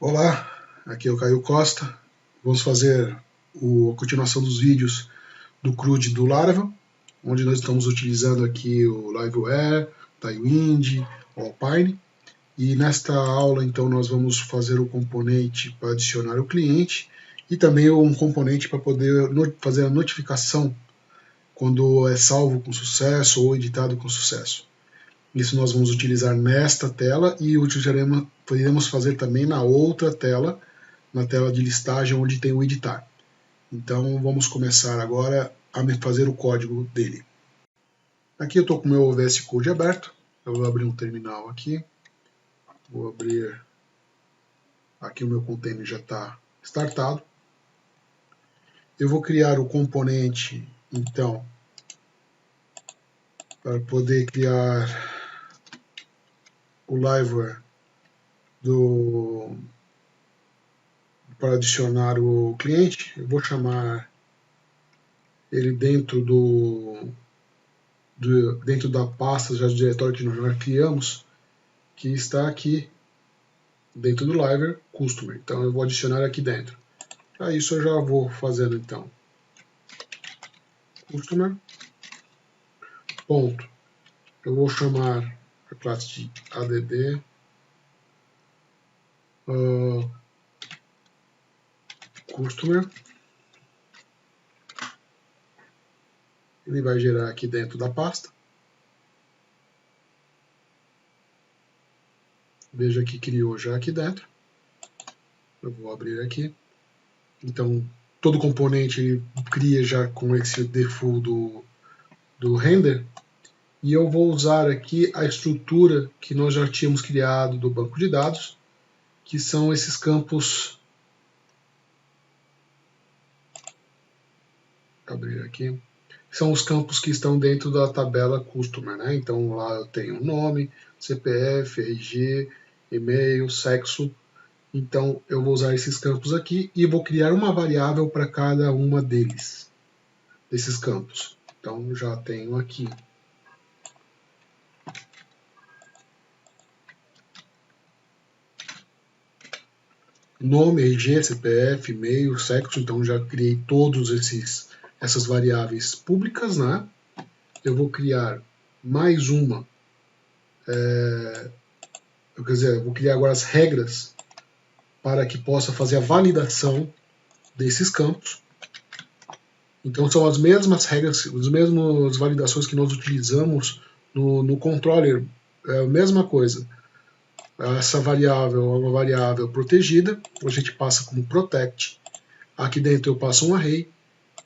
Olá, aqui é o Caio Costa. Vamos fazer a continuação dos vídeos do CRUD do Laravel, onde nós estamos utilizando aqui o Liveware, Tailwind, o Alpine. E nesta aula, então, nós vamos fazer o componente para adicionar o cliente e também um componente para poder fazer a notificação quando é salvo com sucesso ou editado com sucesso. Isso nós vamos utilizar nesta tela e poderemos fazer também na outra tela, na tela de listagem onde tem o editar. Então vamos começar agora a fazer o código dele. Aqui eu estou com o meu VS Code aberto, eu vou abrir um terminal aqui, vou abrir, aqui o meu container já está startado. Eu vou criar o componente, então, para poder criar o Liveware para adicionar o cliente. Eu vou chamar ele dentro dentro da pasta já do diretório que nós já criamos, que está aqui dentro do Liveware Customer. Então eu vou adicionar aqui dentro. Para isso eu já vou fazendo então Customer, ponto. Eu vou chamar a classe de add Customer. Ele vai gerar aqui dentro da pasta. Veja que criou já aqui dentro. Eu vou abrir aqui. Então, todo componente cria já com esse default do render. E eu vou usar aqui a estrutura que nós já tínhamos criado do banco de dados, que são esses campos. Vou abrir aqui. São os campos que estão dentro da tabela Customer, né? Então lá eu tenho nome, CPF, RG, e-mail, sexo. Então eu vou usar esses campos aqui e vou criar uma variável para cada uma desses campos. Então já tenho aqui. Nome, RG, CPF, e-mail, sexo. Então já criei todos essas variáveis públicas, né? Eu vou criar mais uma. Quer dizer, eu vou criar agora as regras para que possa fazer a validação desses campos. Então são as mesmas regras, as mesmas validações que nós utilizamos no controller, é a mesma coisa. Essa variável é uma variável protegida, a gente passa como protect. Aqui dentro eu passo um array.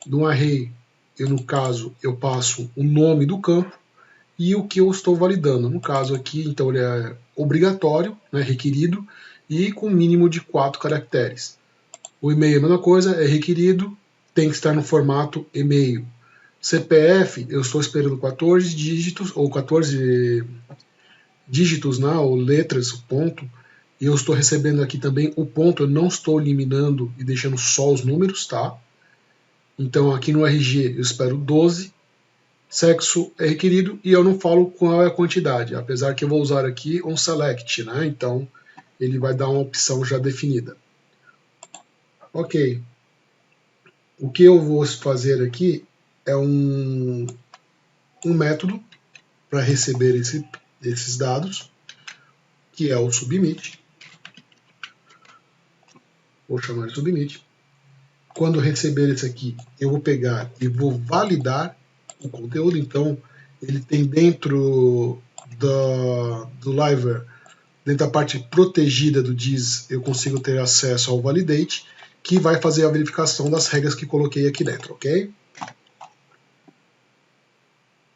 No array, no caso, eu passo o nome do campo e o que eu estou validando. No caso aqui, então ele é obrigatório, né, requerido, e com mínimo de 4 caracteres. O e-mail é a mesma coisa, é requerido, tem que estar no formato e-mail. CPF, eu estou esperando 14 dígitos, ou 14 dígitos, né, ou letras, ponto, e eu estou recebendo aqui também o ponto, eu não estou eliminando e deixando só os números, tá? Então aqui no RG eu espero 12, sexo é requerido e eu não falo qual é a quantidade, apesar que eu vou usar aqui um select, né? Então ele vai dar uma opção já definida. Ok. O que eu vou fazer aqui é um método para receber esses dados, que é o submit. Vou chamar de submit. Quando receber esse aqui, eu vou pegar e vou validar o conteúdo. Então, ele tem dentro do Liveware, dentro da parte protegida do DIS, eu consigo ter acesso ao validate, que vai fazer a verificação das regras que coloquei aqui dentro, ok?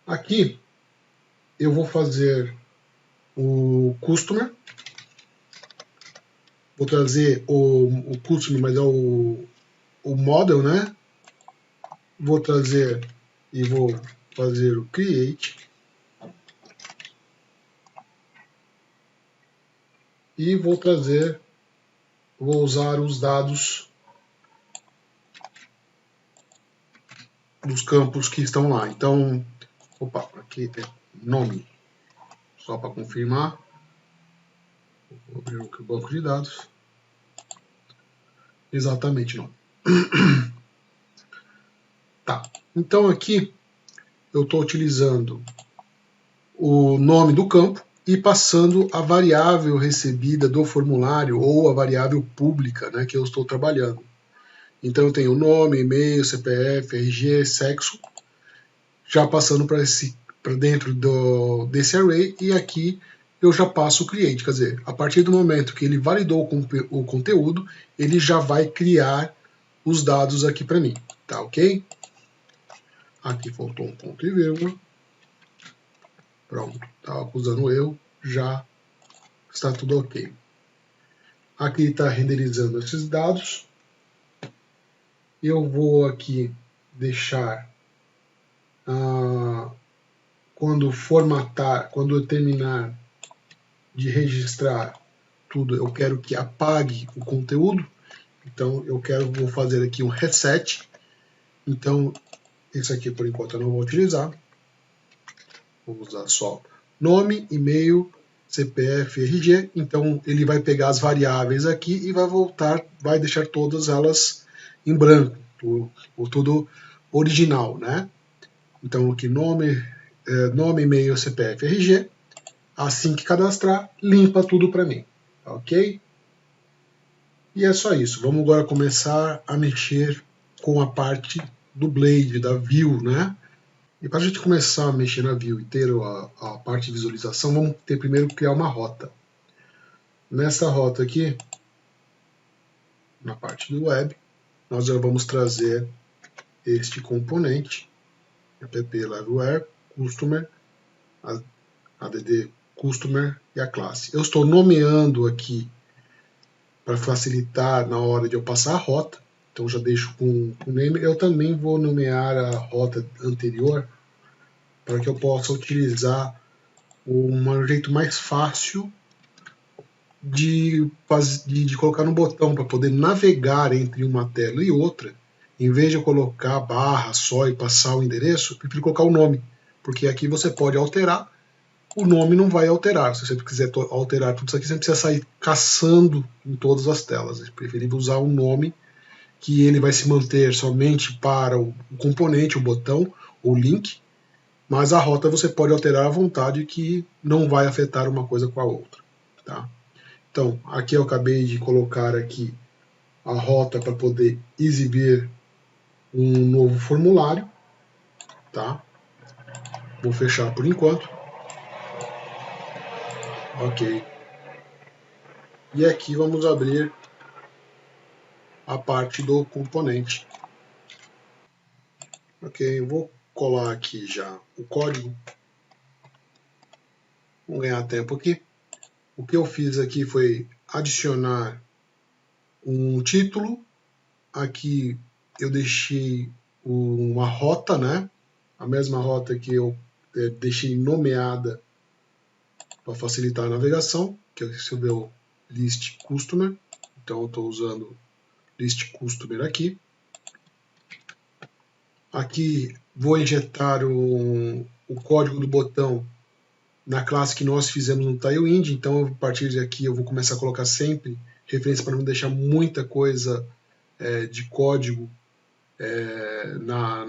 Aqui, eu vou fazer o customer, vou trazer o customer, mas é o model, né? Vou trazer e vou fazer o create. E vou usar os dados dos campos que estão lá. Então, opa, aqui é nome, só para confirmar. Vou abrir o banco de dados. Exatamente, não. Tá. Então aqui eu estou utilizando o nome do campo e passando a variável recebida do formulário ou a variável pública, né, que eu estou trabalhando. Então eu tenho nome, e-mail, CPF, RG, sexo, já passando para dentro desse array, e aqui eu já passo o create, quer dizer, a partir do momento que ele validou o conteúdo, ele já vai criar os dados aqui para mim, tá ok? Aqui faltou um ponto e vírgula. Pronto, estava acusando erro, já está tudo ok. Aqui está renderizando esses dados. Eu vou aqui deixar, quando formatar, quando eu terminar de registrar tudo, eu quero que apague o conteúdo. Então vou fazer aqui um reset. Então esse aqui por enquanto eu não vou utilizar. Vou usar só nome, e-mail, CPF, RG. Então ele vai pegar as variáveis aqui e vai deixar todas elas em branco, o tudo original, né? Então aqui nome, e-mail, CPF, RG. Assim que cadastrar, limpa tudo para mim, ok? E é só isso. Vamos agora começar a mexer com a parte do Blade, da View, né? E para a gente começar a mexer na View e ter a parte de visualização, vamos ter primeiro que criar uma rota. Nessa rota aqui, na parte do Web, nós já vamos trazer este componente, app Liveware, Customer, add Customer e a classe. Eu estou nomeando aqui para facilitar na hora de eu passar a rota, então já deixo com o name. Eu também vou nomear a rota anterior para que eu possa utilizar um jeito mais fácil de colocar no botão para poder navegar entre uma tela e outra. Em vez de eu colocar barra só e passar o endereço, eu prefiro colocar o nome, porque aqui você pode alterar, o nome não vai alterar. Se você quiser alterar tudo isso aqui, você não precisa sair caçando em todas as telas. É preferível usar um nome que ele vai se manter somente para o componente, o botão, o link, mas a rota você pode alterar à vontade, que não vai afetar uma coisa com a outra. Tá? Então, aqui eu acabei de colocar aqui a rota para poder exibir um novo formulário. Tá? Vou fechar por enquanto. Ok. E aqui vamos abrir a parte do componente. Ok, vou colar aqui já o código. Vamos ganhar tempo aqui. O que eu fiz aqui foi adicionar um título. Aqui eu deixei uma rota, né? A mesma rota que eu deixei nomeada para facilitar a navegação, que é o list customer. Então eu estou usando list customer aqui. Aqui vou injetar o código do botão na classe que nós fizemos no Tailwind. Então a partir daqui eu vou começar a colocar sempre referência para não deixar muita coisa de código na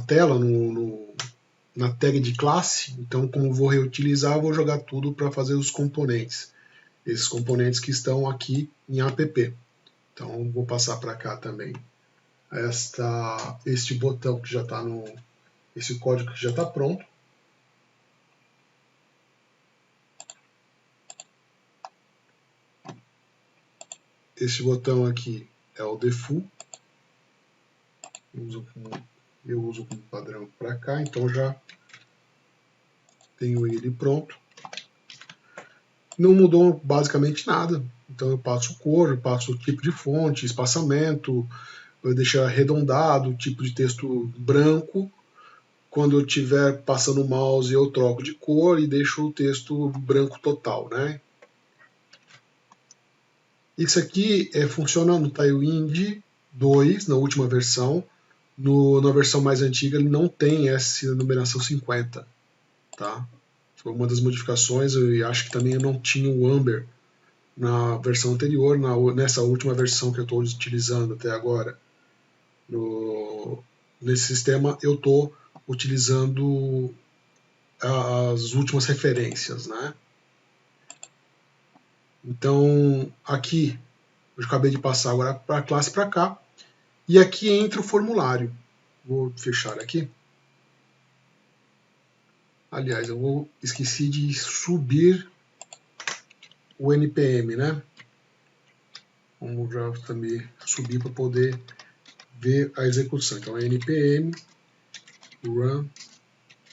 tela, na tag de classe. Então, como vou reutilizar, vou jogar tudo para fazer os componentes. Esses componentes que estão aqui em app. Então, vou passar para cá também este botão que já está esse código que já está pronto. Esse botão aqui é o default. Eu uso como padrão para cá, então já tenho ele pronto. Não mudou basicamente nada. Então eu passo cor, eu passo o tipo de fonte, espaçamento, eu deixo arredondado, tipo de texto branco. Quando eu estiver passando o mouse, eu troco de cor e deixo o texto branco total, né? Isso aqui funciona no Tailwind 2, na última versão. Na versão mais antiga ele não tem essa numeração 50. Tá? Foi uma das modificações, eu acho que também eu não tinha o Amber na versão anterior, nessa última versão que eu estou utilizando até agora. Nesse sistema eu estou utilizando as últimas referências, né? Então aqui eu acabei de passar agora para a classe para cá, e aqui entra o formulário. Vou fechar aqui. Aliás, eu esqueci de subir o NPM, né? Vamos já também subir para poder ver a execução. Então, npm run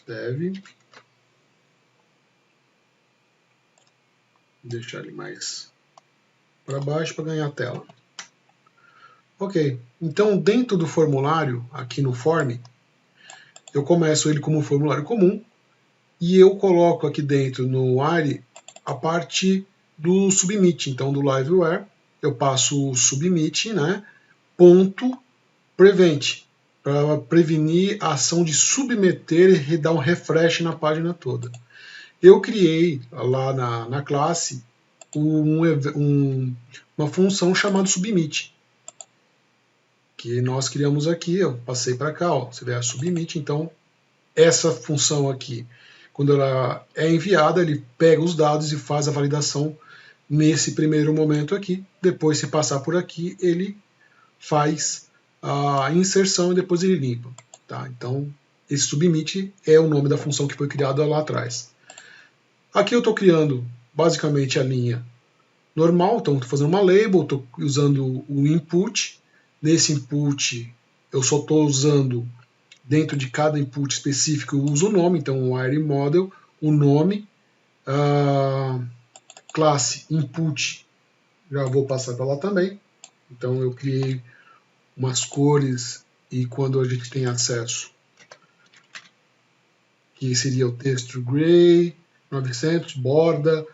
dev. Vou deixar ele mais para baixo para ganhar a tela. Ok, então dentro do formulário, aqui no form, eu começo ele como um formulário comum e eu coloco aqui dentro no ARI a parte do submit, então do liveware, eu passo o submit, né, ponto prevent, para prevenir a ação de submeter e dar um refresh na página toda. Eu criei lá na classe uma função chamada submit, que nós criamos aqui, eu passei para cá, ó, você vê a submit, então essa função aqui, quando ela é enviada, ele pega os dados e faz a validação nesse primeiro momento aqui, depois se passar por aqui, ele faz a inserção e depois ele limpa. Tá? Então, esse submit é o nome da função que foi criada lá atrás. Aqui eu estou criando basicamente a linha normal, então estou fazendo uma label, estou usando o input. Nesse input eu só estou usando, dentro de cada input específico, eu uso o nome, então o ARI Model, o nome, classe input, já vou passar para lá também. Então eu criei umas cores e quando a gente tem acesso, que seria o texto gray, 900, borda,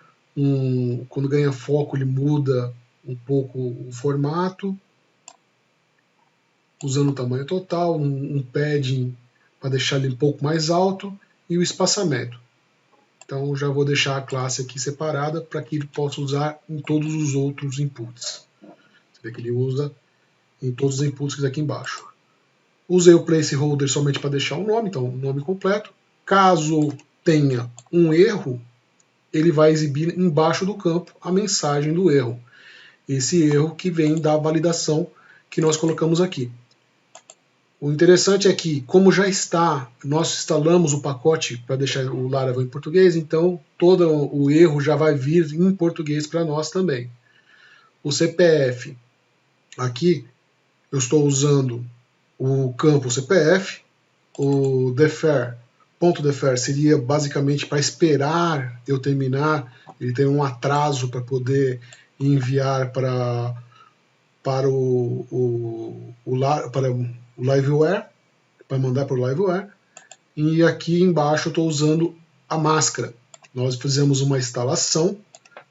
quando ganha foco ele muda um pouco o formato, usando o tamanho total, um padding para deixar ele um pouco mais alto e o espaçamento. Então já vou deixar a classe aqui separada para que ele possa usar em todos os outros inputs. Você vê que ele usa em todos os inputs aqui embaixo. Usei o placeholder somente para deixar o nome, então o nome completo. Caso tenha um erro, ele vai exibir embaixo do campo a mensagem do erro. Esse erro que vem da validação que nós colocamos aqui. O interessante é que, como já está, nós instalamos o pacote para deixar o Laravel em português, então todo o erro já vai vir em português para nós também. O CPF, aqui eu estou usando o campo CPF, o defer, ponto defer seria basicamente para esperar eu terminar, ele tem um atraso para poder enviar para o liveware, para mandar para o liveware. E aqui embaixo eu estou usando a máscara. Nós fizemos uma instalação,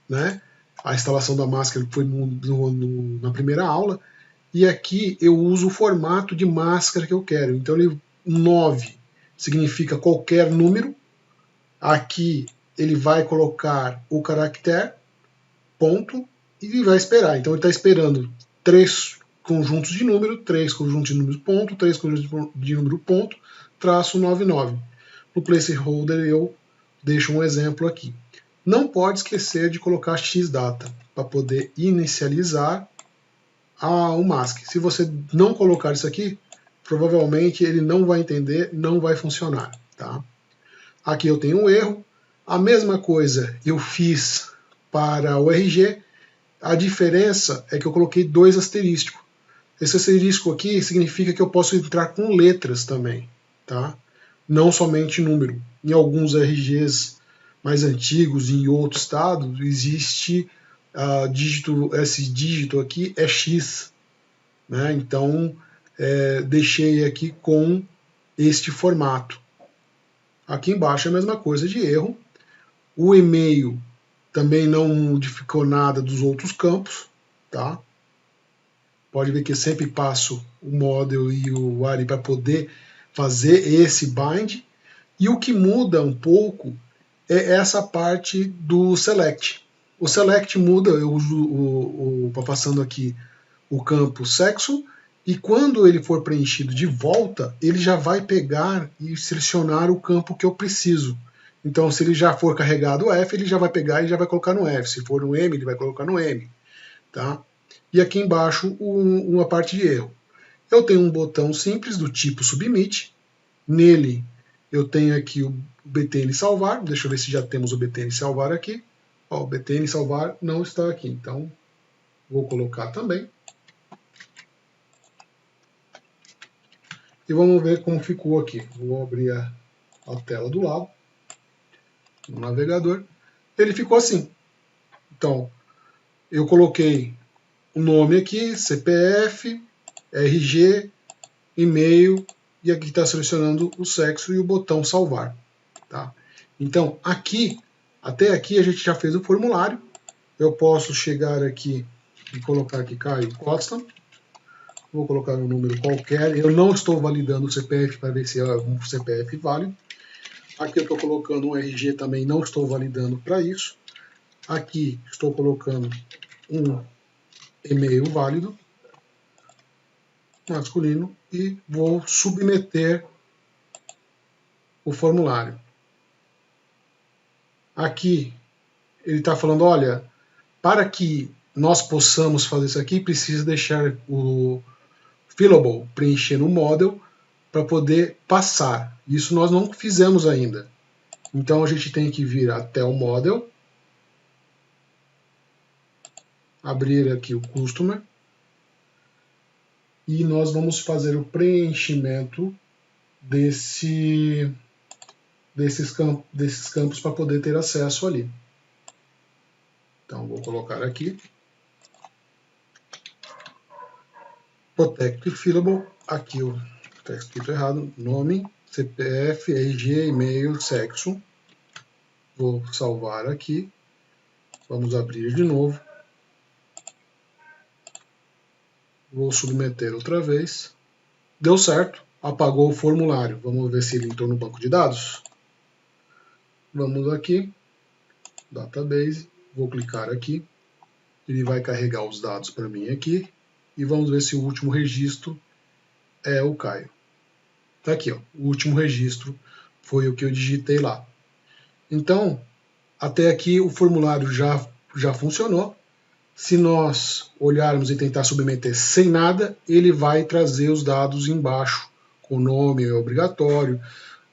né? A instalação da máscara foi na primeira aula. E aqui eu uso o formato de máscara que eu quero. Então, 9 significa qualquer número. Aqui ele vai colocar o caractere, ponto, e vai esperar. Então, ele está esperando 3 conjuntos de número, 3 conjuntos de número, ponto, 3 conjuntos de número, ponto, traço 99. No placeholder eu deixo um exemplo aqui. Não pode esquecer de colocar xdata para poder inicializar o mask. Se você não colocar isso aqui, provavelmente ele não vai entender, não vai funcionar. Tá? Aqui eu tenho um erro. A mesma coisa eu fiz para o RG. A diferença é que eu coloquei 2 asterísticos. Esse asterisco aqui significa que eu posso entrar com letras também, tá? Não somente número. Em alguns RGs mais antigos e em outros estados existe esse dígito aqui é X, né? Então deixei aqui com este formato. Aqui embaixo é a mesma coisa de erro. O e-mail também não modificou nada dos outros campos, tá? Pode ver que eu sempre passo o model e o ARI para poder fazer esse bind. E o que muda um pouco é essa parte do select. O select muda, eu uso passando aqui o campo sexo, e quando ele for preenchido de volta, ele já vai pegar e selecionar o campo que eu preciso. Então, se ele já for carregado o F, ele já vai pegar e já vai colocar no F. Se for no M, ele vai colocar no M. Tá? E aqui embaixo, uma parte de erro. Eu tenho um botão simples do tipo submit. Nele, eu tenho aqui o btn salvar. Deixa eu ver se já temos o btn salvar aqui. Ó, o btn salvar não está aqui, então vou colocar também. E vamos ver como ficou aqui. Vou abrir a tela do lado, no navegador. Ele ficou assim. Então, eu coloquei o nome aqui, CPF, RG, e-mail, e aqui está selecionando o sexo e o botão salvar. Tá? Então, até aqui a gente já fez o formulário. Eu posso chegar aqui e colocar aqui Caio Costa. Vou colocar um número qualquer. Eu não estou validando o CPF para ver se é um CPF válido. Aqui eu estou colocando um RG também, não estou validando para isso. Aqui estou colocando um e-mail válido, masculino, e vou submeter o formulário. Aqui ele está falando, olha, para que nós possamos fazer isso aqui, precisa deixar o fillable preencher no model para poder passar. Isso nós não fizemos ainda. Então a gente tem que vir até o model, abrir aqui o customer, e nós vamos fazer o preenchimento desses campos para poder ter acesso ali. Então vou colocar aqui Protect Fillable, aqui está escrito errado, nome, CPF, RG, e-mail, sexo. Vou salvar aqui, vamos abrir de novo. Vou submeter outra vez. Deu certo, apagou o formulário. Vamos ver se ele entrou no banco de dados. Vamos aqui, Database, vou clicar aqui. Ele vai carregar os dados para mim aqui. E vamos ver se o último registro é o Caio. Tá aqui, ó, o último registro foi o que eu digitei lá. Então, até aqui o formulário já funcionou. Se nós olharmos e tentar submeter sem nada, ele vai trazer os dados embaixo, com o nome é obrigatório,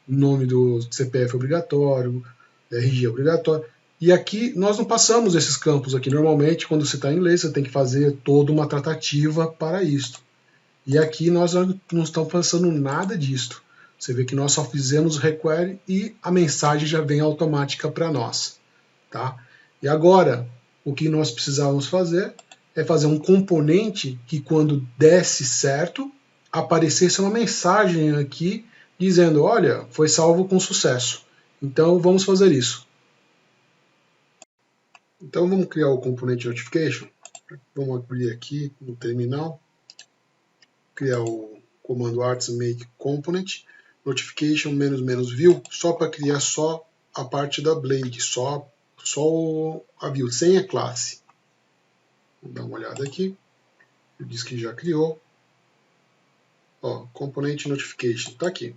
o nome do CPF é obrigatório, RG é obrigatório. E aqui nós não passamos esses campos aqui. Normalmente, quando você está em inglês, você tem que fazer toda uma tratativa para isso. E aqui nós não estamos passando nada disto. Você vê que nós só fizemos require e a mensagem já vem automática para nós. Tá? E agora, o que nós precisávamos fazer é fazer um componente que quando desse certo, aparecesse uma mensagem aqui dizendo, olha, foi salvo com sucesso. Então vamos fazer isso. Então vamos criar o componente notification. Vamos abrir aqui no terminal, criar o comando arts make component notification -view, só para criar só a parte da blade, só a view, sem a classe. Vou dar uma olhada aqui. Ele diz que já criou. Ó, componente notification, está aqui.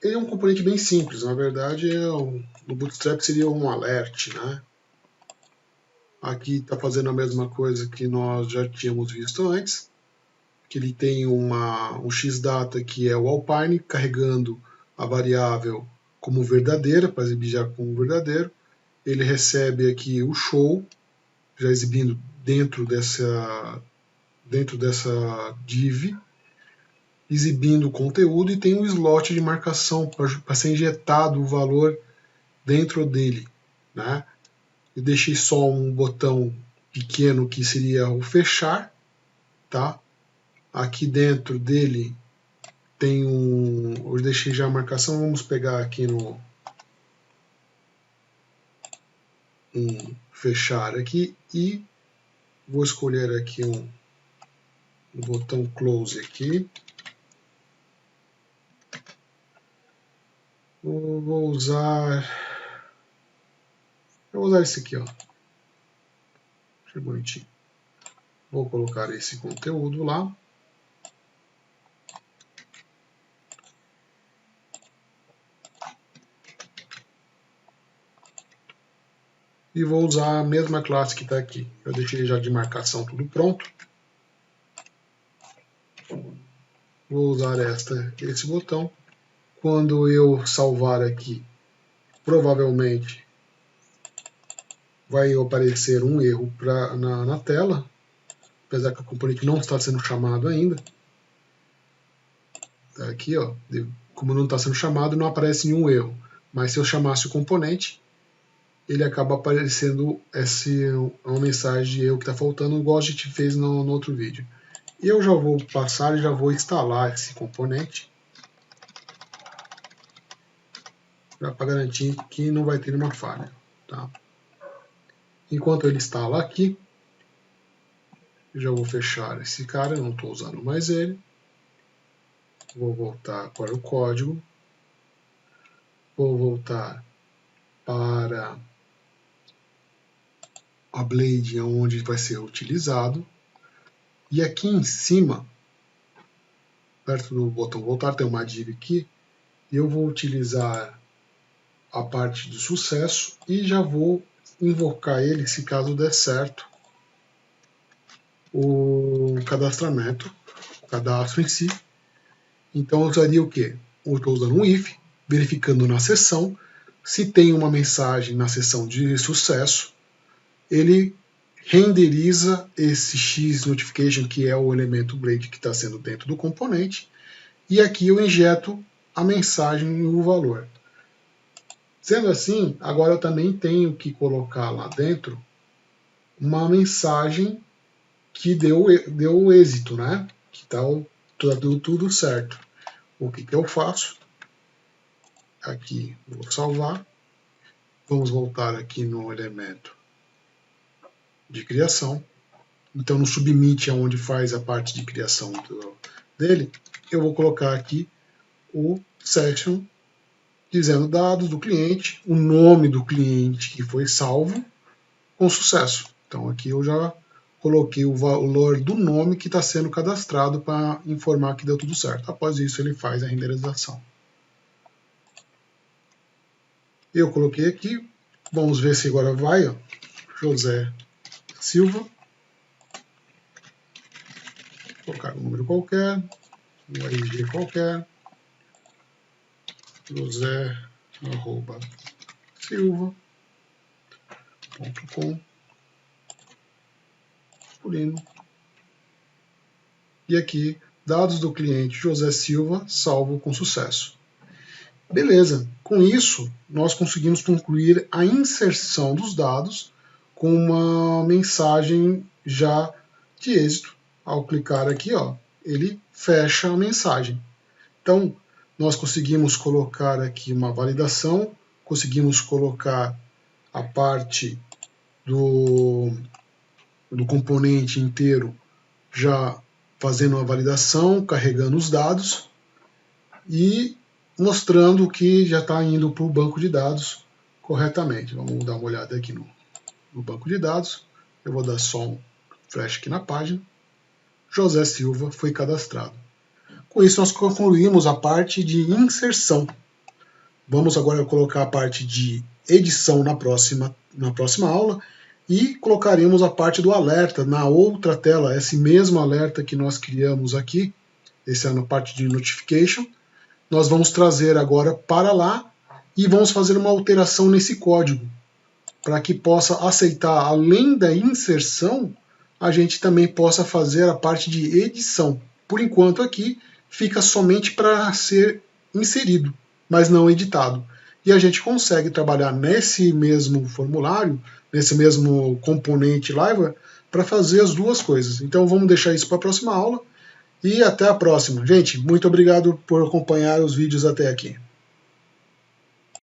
Ele é um componente bem simples, na verdade no Bootstrap seria um alert, né? Aqui está fazendo a mesma coisa que nós já tínhamos visto antes, que ele tem um xdata que é o Alpine, carregando a variável como verdadeira, para exibir já como verdadeiro. Ele recebe aqui o show, já exibindo dentro dessa div, exibindo o conteúdo, e tem um slot de marcação para ser injetado o valor dentro dele, né? Eu deixei só um botão pequeno que seria o fechar, tá? Aqui dentro dele tem eu deixei já a marcação, vamos pegar aqui no fechar aqui e vou escolher aqui um botão close aqui. Vou usar Eu vou usar esse aqui, ó. Achei bonitinho. Vou colocar esse conteúdo lá. E vou usar a mesma classe que está aqui. Eu deixei já de marcação tudo pronto. Vou usar esse botão. Quando eu salvar aqui, provavelmente vai aparecer um erro na tela, apesar que o componente não está sendo chamado ainda. Tá aqui, ó, como não está sendo chamado, não aparece nenhum erro. Mas se eu chamasse o componente, ele acaba aparecendo uma mensagem de erro que está faltando, igual a gente fez no outro vídeo. E eu já vou passar e já vou instalar esse componente, para garantir que não vai ter nenhuma falha. Tá? Enquanto ele instala aqui, eu já vou fechar esse cara, eu não estou usando mais ele. Vou voltar para o código. Vou voltar para a Blade, onde vai ser utilizado. E aqui em cima, perto do botão voltar, tem uma div aqui. E eu vou utilizar a parte do sucesso e já vou invocar ele se caso der certo o cadastramento, o cadastro em si. Então eu usaria o quê? Eu estou usando um if, verificando na sessão. Se tem uma mensagem na sessão de sucesso, ele renderiza esse xNotification, que é o elemento Blade que está sendo dentro do componente, e aqui eu injeto a mensagem e o valor. Sendo assim, agora eu também tenho que colocar lá dentro uma mensagem que deu êxito, né? Que deu tudo certo. O que eu faço? Aqui, vou salvar. Vamos voltar aqui no elemento de criação. Então no submit, onde faz a parte de criação dele, eu vou colocar aqui o section dizendo dados do cliente, o nome do cliente que foi salvo com sucesso. Então aqui eu já coloquei o valor do nome que está sendo cadastrado para informar que deu tudo certo. Após isso ele faz a renderização. Eu coloquei aqui, vamos ver se agora vai, ó, José Silva. Vou colocar um número qualquer, um RG qualquer, josé@silva.com, pulindo. E aqui, dados do cliente José Silva, salvo com sucesso. Beleza, com isso nós conseguimos concluir a inserção dos dados com uma mensagem já de êxito. Ao clicar aqui, ó, ele fecha a mensagem. Então, nós conseguimos colocar aqui uma validação, conseguimos colocar a parte do componente inteiro já fazendo a validação, carregando os dados e mostrando que já está indo para o banco de dados corretamente. Vamos dar uma olhada aqui no banco de dados. Eu vou dar só um flash aqui na página. José Silva foi cadastrado. Com isso nós concluímos a parte de inserção. Vamos agora colocar a parte de edição na próxima aula e colocaremos a parte do alerta na outra tela, esse mesmo alerta que nós criamos aqui, esse é na parte de notification. Nós vamos trazer agora para lá e vamos fazer uma alteração nesse código, para que possa aceitar, além da inserção, a gente também possa fazer a parte de edição. Por enquanto aqui fica somente para ser inserido, mas não editado. E a gente consegue trabalhar nesse mesmo formulário, nesse mesmo componente Live, para fazer as duas coisas. Então vamos deixar isso para a próxima aula. E até a próxima. Gente, muito obrigado por acompanhar os vídeos até aqui.